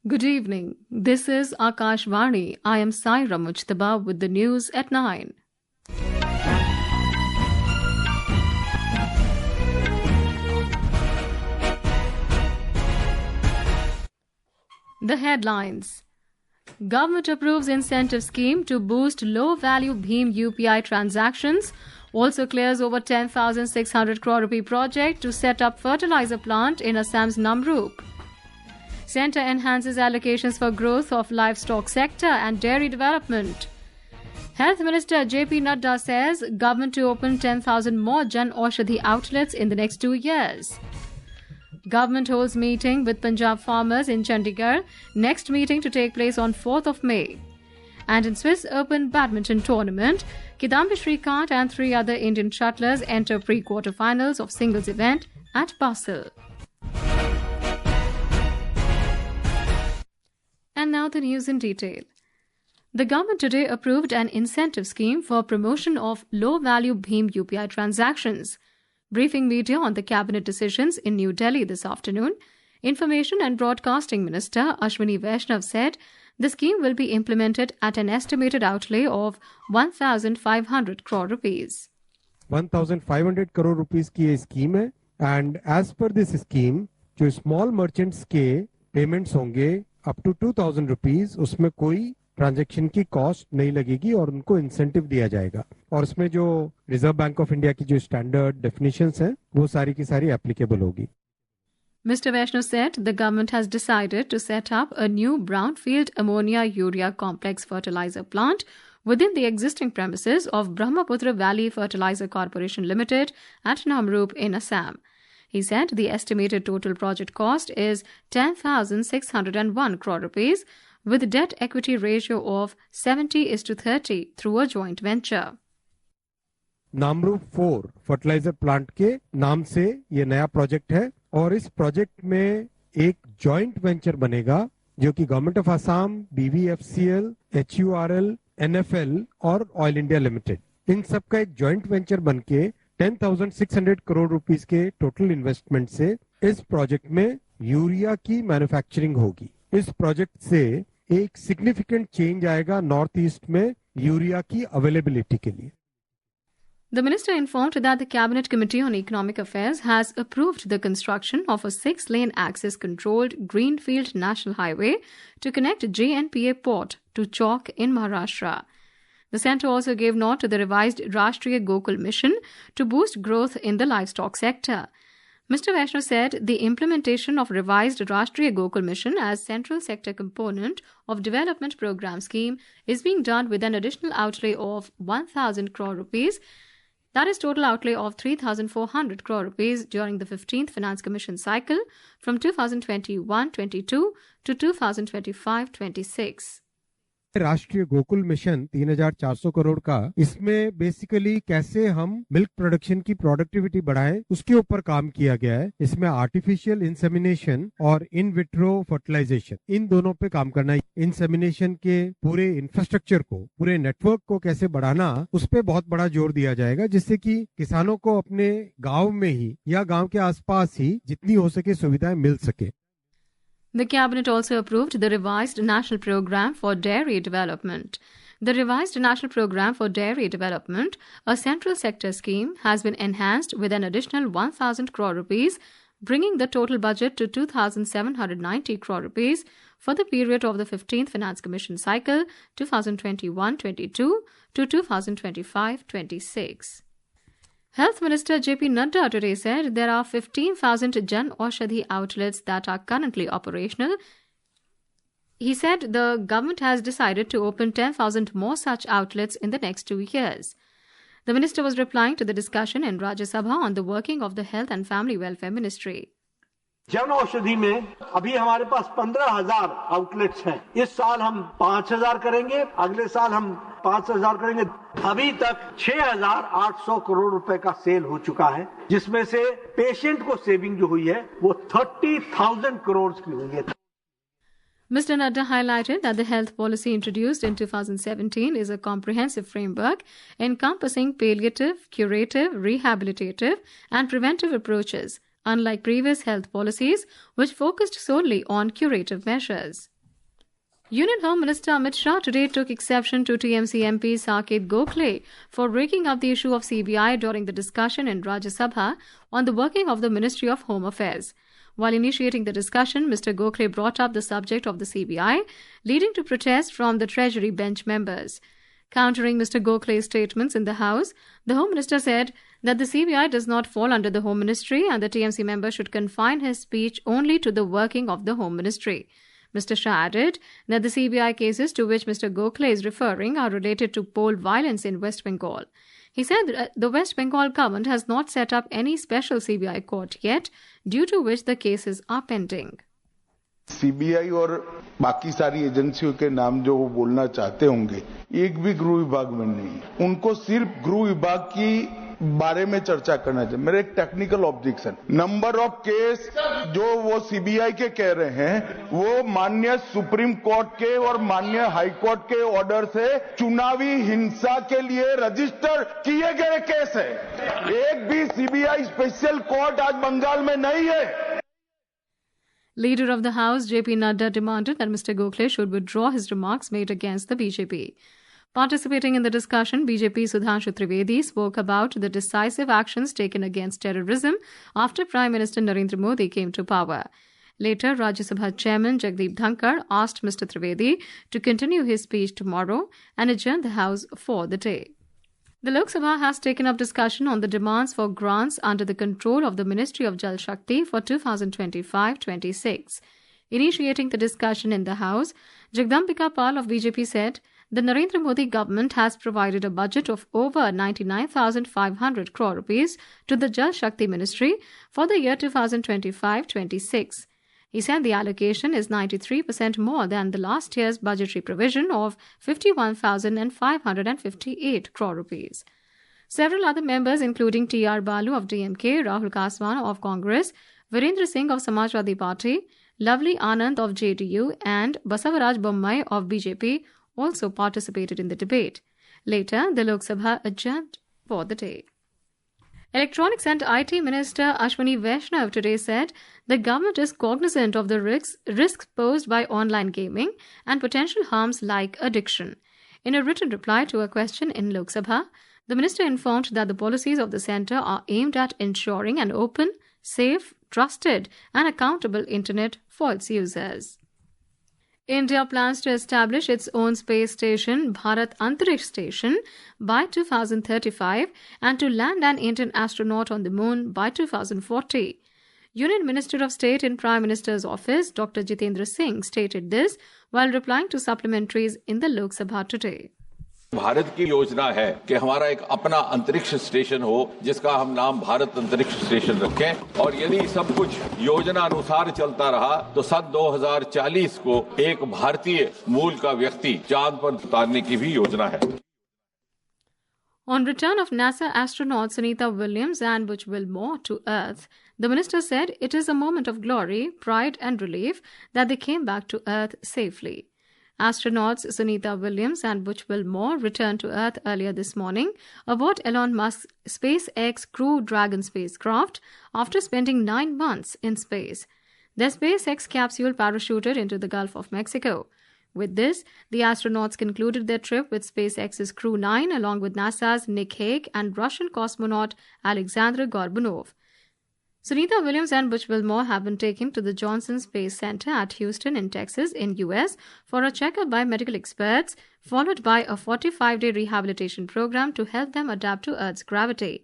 Good evening. This is Akashvani. I am Saira Mujtaba with the news at 9. The headlines. Government approves incentive scheme to boost low-value BHIM-UPI transactions. Also clears over 10,600 crore rupee project to set up fertiliser plant in Assam's Namrup. Centre enhances allocations for growth of livestock sector and dairy development. Health Minister JP Nadda says government to open 10,000 more Jan Aushadhi outlets in the next 2 years. Government holds meeting with Punjab farmers in Chandigarh. Next meeting to take place on 4th of May. And in Swiss Open Badminton tournament, Kidambi Srikanth and 3 other Indian shuttlers enter pre-quarterfinals of singles event at Basel. And now the news in detail. The government today approved an incentive scheme for promotion of low-value BHIM-UPI transactions. Briefing media on the cabinet decisions in New Delhi this afternoon, Information and Broadcasting Minister Ashwini Vaishnav said the scheme will be implemented at an estimated outlay of 1,500 crore rupees. 1,500 crore rupees की ये scheme है and as per this scheme जो small merchants के payments होंगे up to 2,000 rupees उसमें कोई transaction की cost नहीं लगेगी और उनको इंसेंटिव दिया जाएगा और इसमें जो रिजर्व बैंक ऑफ इंडिया की जो स्टैंडर्ड डेफिनेशंस हैं वो सारी की सारी एप्लीकेबल होगी. Mr. Vaishnav said the government has decided to set up a new brownfield ammonia urea complex fertilizer plant within the existing premises of Brahmaputra Valley Fertiliser Corporation Limited at Namrup in Assam. He said the estimated total project cost is 10,601 crore rupees with debt equity ratio of 70:30 through a joint venture. Namrup 4 fertiliser plant के नाम से ये नया project है और इस project में एक जॉइंट वेंचर बनेगा जो कि government of Assam, BVFCL, HURL, NFL और ऑयल इंडिया लिमिटेड इन सब का एक जॉइंट वेंचर बनके 10,600 करोड़ रुपीस के टोटल इन्वेस्टमेंट से इस प्रोजेक्ट में यूरिया की मैन्युफैक्चरिंग होगी. इस प्रोजेक्ट से एक सिग्निफिकेंट चेंज आएगा नॉर्थ ईस्ट में यूरिया की अवेलेबिलिटी के लिए. The minister informed that the Cabinet Committee on Economic Affairs has approved the construction of a 6-lane access-controlled greenfield national highway to connect JNPA port to Chowk in Maharashtra. The centre also gave nod to the revised Rashtriya Gokul mission to boost growth in the livestock sector. Mr. Vaishnav said the implementation of revised Rashtriya Gokul mission as central sector component of development program scheme is being done with an additional outlay of 1,000 crore rupees. That is total outlay of 3,400 crore rupees during the 15th Finance Commission cycle from 2021-22 to 2025-26. राष्ट्रीय Gokul mission 3,400 crore का इसमें basically कैसे हम milk production की productivity बढ़ाएं उसके ऊपर काम किया गया है. इसमें आर्टिफिशियल इंसेमिनेशन और इन विट्रो फर्टिलाइजेशन इन दोनों पे काम करना है. इंसेमिनेशन के पूरे इंफ्रास्ट्रक्चर को पूरे नेटवर्क को कैसे बढ़ाना उस पे बहुत बड़ा जोर दिया जाएगा जिससे कि किसानों को अपने गाँव में ही या गाँव के आसपास ही जितनी हो सके सुविधाएं मिल सके. The Cabinet also approved the revised National Programme for Dairy Development. The revised National Programme for Dairy Development, a central sector scheme, has been enhanced with an additional 1,000 crore rupees, bringing the total budget to 2,790 crore rupees for the period of the 15th Finance Commission cycle 2021-22 to 2025-26. Health Minister JP Nadda today said there are 15,000 Jan Aushadhi outlets that are currently operational. He said the government has decided to open 10,000 more such outlets in the next 2 years. The minister was replying to the discussion in Rajya Sabha on the working of the Health and Family Welfare Ministry. Jan Aushadhi में अभी हमारे पास 15,000 outlets हैं. इस साल हम 5,000 करेंगे, अगले साल हम 5,000 करेंगे. अभी तक 6,800 करोड़ रुपए का सेल हो चुका है जिसमें से पेशेंट को सेविंग जो हुई है वो 30,000 करोड़ की हुई है. Mr. Nadda highlighted that the health policy introduced in 2017 is a comprehensive framework encompassing palliative, curative, rehabilitative and preventive approaches, unlike previous health policies which focused solely on curative measures. Union Home Minister Amit Shah today took exception to TMC MP Saket Gokhale for breaking up the issue of CBI during the discussion in Rajya Sabha on the working of the Ministry of Home Affairs. While initiating the discussion, Mr. Gokhale brought up the subject of the CBI, leading to protests from the Treasury bench members. Countering Mr. Gokhale's statements in the House, the Home Minister said that the CBI does not fall under the Home Ministry and the TMC member should confine his speech only to the working of the Home Ministry. Mr. Shah added that the CBI cases to which Mr. Gokhale is referring are related to poll violence in West Bengal. He said that the West Bengal government has not set up any special CBI court yet, due to which the cases are pending. CBI और बाकी सारी एजेंसियों के नाम जो वो बोलना चाहते होंगे, एक भी गृह विभाग में नहीं। उनको सिर्फ गृह विभाग की बारे में चर्चा करना चाहिए। मेरा एक technical objection, number of case जो वो सीबीआई के कह रहे हैं, वो माननीय सुप्रीम कोर्ट के और माननीय हाई कोर्ट के ऑर्डर से चुनावी हिंसा के लिए रजिस्टर किए गए केस है। एक भी सीबीआई स्पेशल कोर्ट आज बंगाल में नहीं है। Leader of the House, JP Nadda, demanded that Mr. Gokhale should withdraw his remarks made against the BJP. Participating in the discussion, BJP Sudhanshu Trivedi spoke about the decisive actions taken against terrorism after Prime Minister Narendra Modi came to power. Later, Rajya Sabha Chairman Jagdeep Dhankar asked Mr. Trivedi to continue his speech tomorrow and adjourn the House for the day. The Lok Sabha has taken up discussion on the demands for grants under the control of the Ministry of Jal Shakti for 2025-26. Initiating the discussion in the House, Jagdambika Pal of BJP said the Narendra Modi government has provided a budget of over 99,500 crore rupees to the Jal Shakti Ministry for the year 2025-26. He said the allocation is 93% more than the last year's budgetary provision of 51,558 crore rupees. Several other members, including T.R. Balu of DMK, Rahul Kaswan of Congress, Virendra Singh of Samajwadi Party, Lovely Anand of JDU and Basavaraj Bommai of BJP also participated in the debate. Later, the Lok Sabha adjourned for the day. Electronics and IT Minister Ashwini Vaishnav today said the government is cognizant of the risks posed by online gaming and potential harms like addiction. In a written reply to a question in Lok Sabha, the minister informed that the policies of the centre are aimed at ensuring an open, safe, trusted and accountable internet for its users. India plans to establish its own space station, Bharat Antariksh Station, by 2035 and to land an Indian astronaut on the moon by 2040. Union Minister of State in Prime Minister's office, Dr. Jitendra Singh, stated this while replying to supplementaries in the Lok Sabha today. Bharat की योजना है कि हमारा एक अपना अंतरिक्ष station हो जिसका हम नाम भारत अंतरिक्ष स्टेशन रखें और यदि सब कुछ योजना अनुसार चलता रहा तो सन 2040 को एक भारतीय मूल का व्यक्ति चांद पर उतारने की भी योजना है. On return of NASA astronauts Sunita Williams and Butch Wilmore to Earth, the minister said it is a moment of glory, pride and relief that they came back to Earth safely. Astronauts Sunita Williams and Butch Wilmore returned to Earth earlier this morning aboard Elon Musk's SpaceX Crew Dragon spacecraft after spending 9 months in space. Their SpaceX capsule parachuted into the Gulf of Mexico. With this, the astronauts concluded their trip with SpaceX's Crew 9 along with NASA's Nick Hague and Russian cosmonaut Alexander Gorbanov. Sunita Williams and Butch Wilmore have been taken to the Johnson Space Center at Houston in Texas in US for a checkup by medical experts, followed by a 45-day rehabilitation program to help them adapt to Earth's gravity.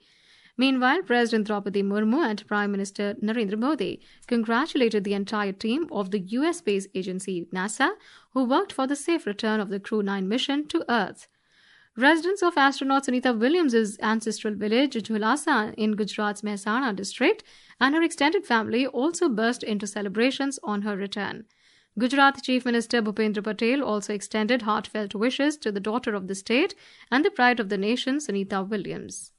Meanwhile, President Draupadi Murmu and Prime Minister Narendra Modi congratulated the entire team of the US space agency NASA who worked for the safe return of the Crew 9 mission to Earth. Residents of astronaut Sunita Williams' ancestral village, Jhulasa, in Gujarat's Mehsana district, and her extended family also burst into celebrations on her return. Gujarat Chief Minister Bhupendra Patel also extended heartfelt wishes to the daughter of the state and the pride of the nation, Sunita Williams.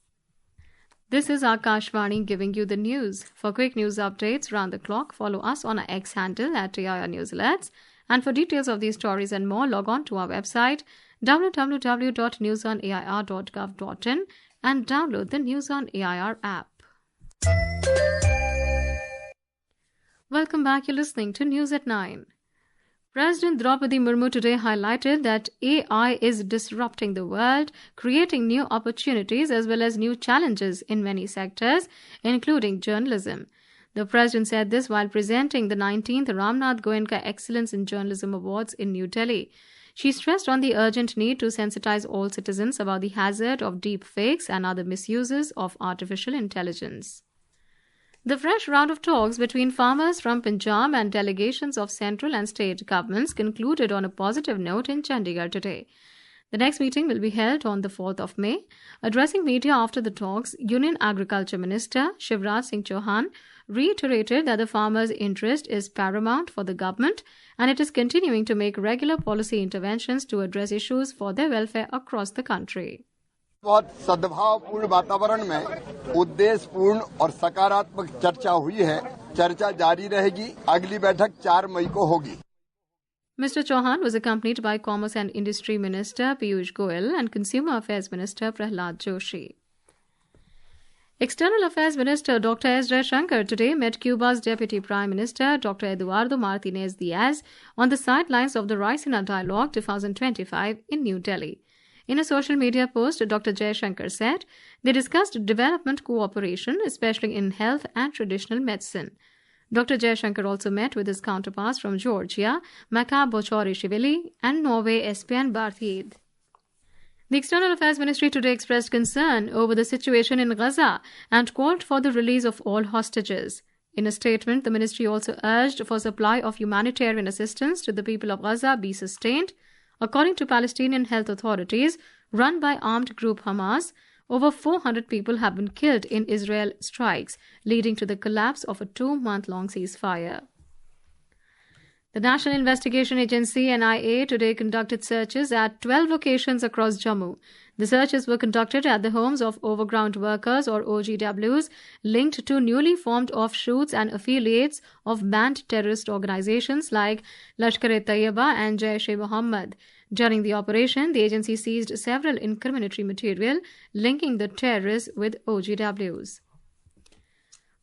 This is Akashvani giving you the news. For quick news updates round the clock, follow us on our X handle at AIR News Alerts. And for details of these stories and more, log on to our website www.newsonair.gov.in and download the News on AIR app. Welcome back. You're listening to News at 9. President Draupadi Murmu today highlighted that AI is disrupting the world, creating new opportunities as well as new challenges in many sectors, including journalism. The president said this while presenting the 19th Ramnath Goenka Excellence in Journalism Awards in New Delhi. She stressed on the urgent need to sensitize all citizens about the hazard of deep fakes and other misuses of artificial intelligence. The fresh round of talks between farmers from Punjab and delegations of central and state governments concluded on a positive note in Chandigarh today. The next meeting will be held on the 4th of May. Addressing media after the talks, Union Agriculture Minister Shivraj Singh Chauhan reiterated that the farmers' interest is paramount for the government and it is continuing to make regular policy interventions to address issues for their welfare across the country. बहुत सद्भावपूर्ण वातावरण में उद्देश्यपूर्ण और सकारात्मक चर्चा हुई है। चर्चा जारी रहेगी। अगली बैठक 4 मई को होगी। Mr. Chauhan was accompanied by Commerce and Industry Minister Piyush Goyal and Consumer Affairs Minister Prahlad Joshi. External Affairs Minister Dr. S. Jaishankar today met Cuba's Deputy Prime Minister Dr. Eduardo Martinez Diaz on the sidelines of the Raisina Dialogue 2025 in New Delhi. In a social media post, Dr. Jaishankar said they discussed development cooperation, especially in health and traditional medicine. Dr. Jaishankar also met with his counterparts from Georgia, Maka Bochorishvili, and Norway, Espen Barth. The External Affairs Ministry today expressed concern over the situation in Gaza and called for the release of all hostages. In a statement, the ministry also urged for supply of humanitarian assistance to the people of Gaza be sustained. According to Palestinian health authorities run by armed group Hamas, over 400 people have been killed in Israel strikes, leading to the collapse of a 2-month-long ceasefire. The National Investigation Agency NIA today conducted searches at 12 locations across Jammu. The searches were conducted at the homes of overground workers or OGWs linked to newly formed offshoots and affiliates of banned terrorist organizations like Lashkar-e-Taiba and Jaish-e-Mohammed. During the operation, the agency seized several incriminatory material linking the terrorists with OGWs.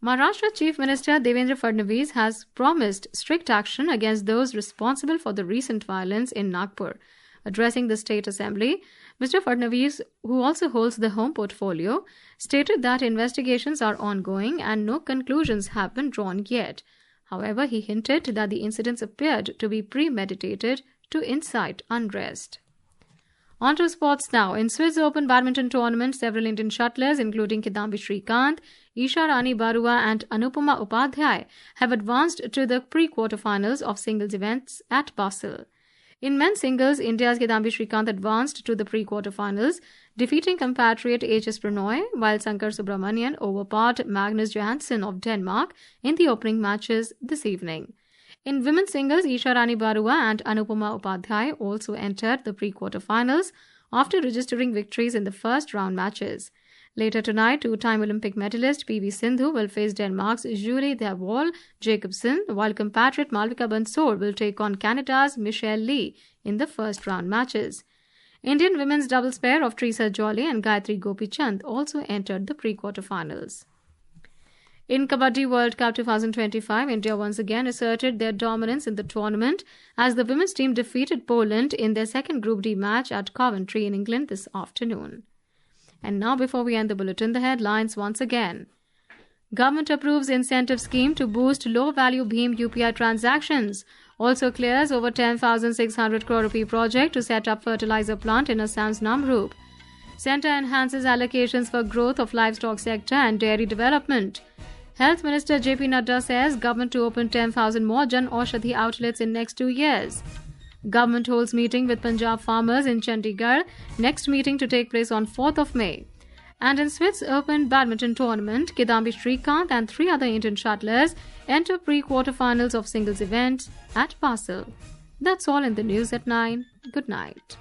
Maharashtra Chief Minister Devendra Fadnavis has promised strict action against those responsible for the recent violence in Nagpur. Addressing the State Assembly, Mr. Fadnavis, who also holds the Home portfolio, stated that investigations are ongoing and no conclusions have been drawn yet. However, he hinted that the incidents appeared to be premeditated to incite unrest. On to sports now. In Swiss Open Badminton tournament, several Indian shuttlers, including Kidambi Srikanth, Isha Rani Barua and Anupama Upadhyay, have advanced to the pre-quarterfinals of singles events at Basel. In men's singles, India's Kidambi Srikanth advanced to the pre-quarterfinals, defeating compatriot H.S. Pranoy, while Sankar Subramanian overpowered Magnus Johansson of Denmark in the opening matches this evening. In women's singles, Isha Rani Barua and Anupama Upadhyay also entered the pre-quarterfinals after registering victories in the first round matches. Later tonight, 2-time Olympic medalist P.V. Sindhu will face Denmark's Julie Dervoll Jacobsen, while compatriot Malvika Bansal will take on Canada's Michelle Lee in the first round matches. Indian women's doubles pair of Teresa Jolly and Gayatri Gopichand also entered the pre-quarterfinals. In Kabaddi World Cup 2025, India once again asserted their dominance in the tournament as the women's team defeated Poland in their second Group D match at Coventry in England this afternoon. And now, before we end the bulletin, the headlines once again. Government approves incentive scheme to boost low-value BHIM-UPI transactions. Also clears over 10,600 crore rupee project to set up fertiliser plant in Assam's Namrup. Centre enhances allocations for growth of livestock sector and dairy development. Health Minister JP Nadda says government to open 10,000 more Jan Aushadhi outlets in next 2 years. Government holds meeting with Punjab farmers in Chandigarh. Next meeting to take place on 4th of May. And in Swiss Open Badminton tournament, Kidambi Srikanth and 3 other Indian shuttlers enter pre-quarterfinals of singles events at Basel. That's all in the news at 9. Good night.